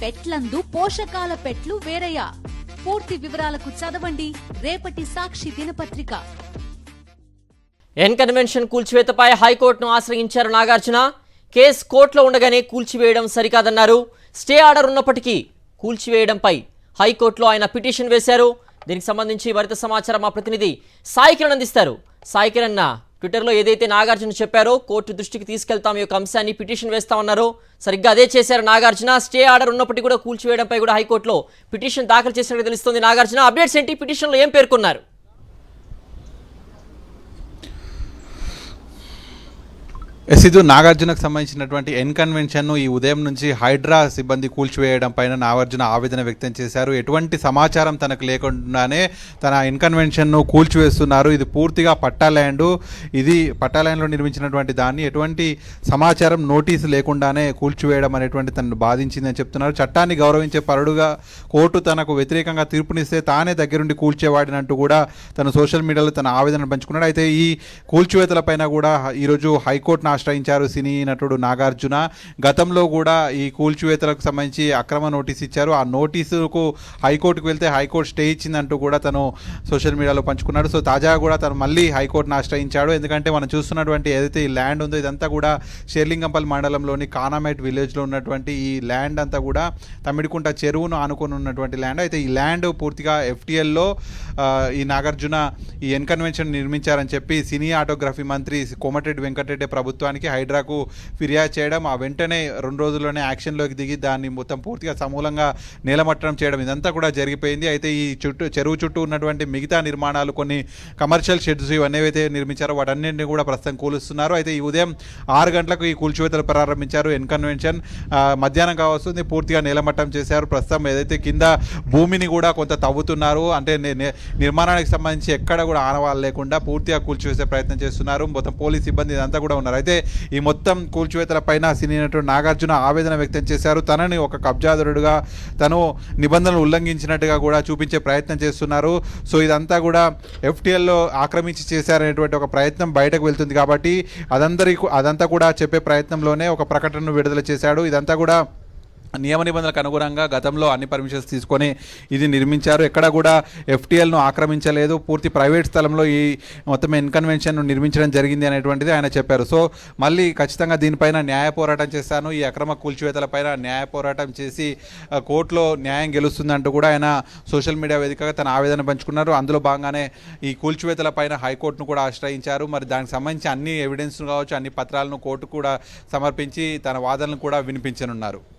పెట్లందు పోషకాల పెట్లు వేరయ్యా. పూర్తి వివరాలకు చదవండి రేపటి సాక్షి దినపత్రిక. ఎన్ కన్వెన్షన్ కూల్చివేతపై హైకోర్టును ఆశ్రయించారు నాగార్జున. కేసు కోర్టులో ఉండగానే కూల్చివేయడం సరికాదన్నారు. స్టే ఆర్డర్ ఉన్నప్పటికీ కూల్చివేయడంపై హైకోర్టులో ఆయన పిటిషన్ వేశారు. దీనికి సంబంధించి మరింత సమాచారం మా ప్రతినిధి సాయి కిరణ్ అందిస్తారు. సాయి కిరణ్, ట్విట్టర్లో ఏదైతే నాగార్జున చెప్పారో కోర్టు దృష్టికి తీసుకెళ్తాం ఈ యొక్క అంశాన్ని పిటిషన్ వేస్తామన్నారు. సరిగ్గా అదే చేశారు నాగార్జున. స్టే ఆర్డర్ ఉన్నప్పటికీ కూడా కూల్చివేయడంపై కూడా హైకోర్టులో పిటిషన్ దాఖలు చేసినట్టు తెలుస్తుంది. నాగార్జున, అప్డేట్స్ ఏంటి? పిటిషన్లో ఏం పేర్కొన్నారు? ఇది నాగార్జునకు సంబంధించినటువంటి ఎన్ కన్వెన్షన్ను ఈ ఉదయం నుంచి హైడ్రా సిబ్బంది కూల్చివేయడం పైన నాగార్జున ఆవేదన వ్యక్తం చేశారు. ఎటువంటి సమాచారం తనకు లేకుండానే తన ఎన్ కన్వెన్షన్ను కూల్చివేస్తున్నారు. ఇది పూర్తిగా పట్టా ల్యాండ్, ఇది పట్టా ల్యాండ్లో నిర్మించినటువంటి దాన్ని ఎటువంటి సమాచారం నోటీసు లేకుండానే కూల్చివేయడం అనేటువంటి తనను బాధించిందని చెప్తున్నారు. చట్టాన్ని గౌరవించే పరుడుగా కోర్టు తనకు వ్యతిరేకంగా తీర్పునిస్తే తానే దగ్గరుండి కూల్చేవాడినంటూ కూడా తను సోషల్ మీడియాలో తన ఆవేదన పంచుకున్నాడు. అయితే ఈ కూల్చివేతలపైన కూడా ఈరోజు హైకోర్టును ఆశ్రయించారు సినీ నటుడు నాగార్జున. గతంలో కూడా ఈ కూల్చివేతలకు సంబంధించి అక్రమ నోటీస్ ఇచ్చారు. ఆ నోటీసుకు హైకోర్టుకు వెళ్తే హైకోర్టు స్టే ఇచ్చిందంటూ కూడా తను సోషల్ మీడియాలో పంచుకున్నాడు. సో తాజాగా కూడా తను మళ్ళీ హైకోర్టును ఆశ్రయించాడు. ఎందుకంటే మనం చూస్తున్నటువంటి ఏదైతే ఈ ల్యాండ్ ఉందో ఇదంతా కూడా షేర్లింగంపల్లి మండలంలోని కానామేట్ విలేజ్లో ఉన్నటువంటి ఈ ల్యాండ్ అంతా కూడా తమిడికుంట చెరువును ఆనుకొని ఉన్నటువంటి ల్యాండ్. అయితే ఈ ల్యాండ్ పూర్తిగా FTLలో ఈ నాగార్జున ఈ ఎన్ కన్వెన్షన్ నిర్మించారని చెప్పి సినీ ఆటోగ్రఫీ మంత్రి కోమటిరెడ్డి వెంకటరెడ్డి ప్రభుత్వానికి హైడ్రాకు ఫిర్యాదు చేయడం, ఆ వెంటనే 2 రోజుల్లోనే యాక్షన్లోకి దిగి దాన్ని మొత్తం పూర్తిగా సమూలంగా నేలమట్టడం చేయడం ఇదంతా కూడా జరిగిపోయింది. అయితే ఈ చెరువు చుట్టూ ఉన్నటువంటి మిగతా నిర్మాణాలు, కొన్ని కమర్షియల్ షెడ్స్ ఇవన్నీ ఏవైతే నిర్మించారో వాటన్నింటినీ కూడా ప్రస్తుతం కూలుస్తున్నారు. అయితే ఈ ఉదయం 6 గంటలకు ఈ కూల్చివేతలు ప్రారంభించారు. ఎన్ కన్వెన్షన్ మధ్యాహ్నం కావస్తుంది పూర్తిగా నేలమట్టం చేశారు. ప్రస్తుతం ఏదైతే కింద భూమిని కూడా కొంత తవ్వుతున్నారు. అంటే నిర్మాణానికి సంబంధించి ఎక్కడ కూడా ఆనవాళ్ళు లేకుండా పూర్తిగా కూల్చివేసే ప్రయత్నం చేస్తున్నారు. మొత్తం పోలీస్ సిబ్బంది ఇదంతా కూడా ఉన్నారు. అయితే ఈ మొత్తం కూల్చివేతల పైన సినీ నటుడు నాగార్జున ఆవేదన వ్యక్తం చేశారు. తనని ఒక కబ్జాదారుడుగా, తను నిబంధనలు ఉల్లంఘించినట్టుగా కూడా చూపించే ప్రయత్నం చేస్తున్నారు. సో ఇదంతా కూడా FTLలో ఆక్రమించి చేశారనేటువంటి ఒక ప్రయత్నం బయటకు వెళ్తుంది. కాబట్టి అదంతా కూడా చెప్పే ప్రయత్నంలోనే ఒక ప్రకటనను విడుదల చేశాడు. ఇదంతా కూడా నియమ నిబంధనలకు అనుగుణంగా గతంలో అన్ని పర్మిషన్స్ తీసుకొని ఇది నిర్మించారు. ఎక్కడ కూడా FTLను ఆక్రమించలేదు. పూర్తి ప్రైవేట్ స్థలంలో ఈ మొత్తం ఎన్ కన్వెన్షన్ను నిర్మించడం జరిగింది అనేటువంటిది ఆయన చెప్పారు. సో మళ్ళీ ఖచ్చితంగా దీనిపైన న్యాయ పోరాటం చేస్తాను, ఈ అక్రమ కూల్చివేతలపైన న్యాయ పోరాటం చేసి కోర్టులో న్యాయం గెలుస్తుందంటూ కూడా ఆయన సోషల్ మీడియా వేదికగా తన ఆవేదన పంచుకున్నారు. అందులో భాగంగానే ఈ కూల్చివేతలపైన హైకోర్టును కూడా ఆశ్రయించారు. మరి దానికి సంబంధించి అన్ని ఎవిడెన్స్ను కావచ్చు, అన్ని పత్రాలను కోర్టు కూడా సమర్పించి తన వాదనలు కూడా వినిపించనున్నారు.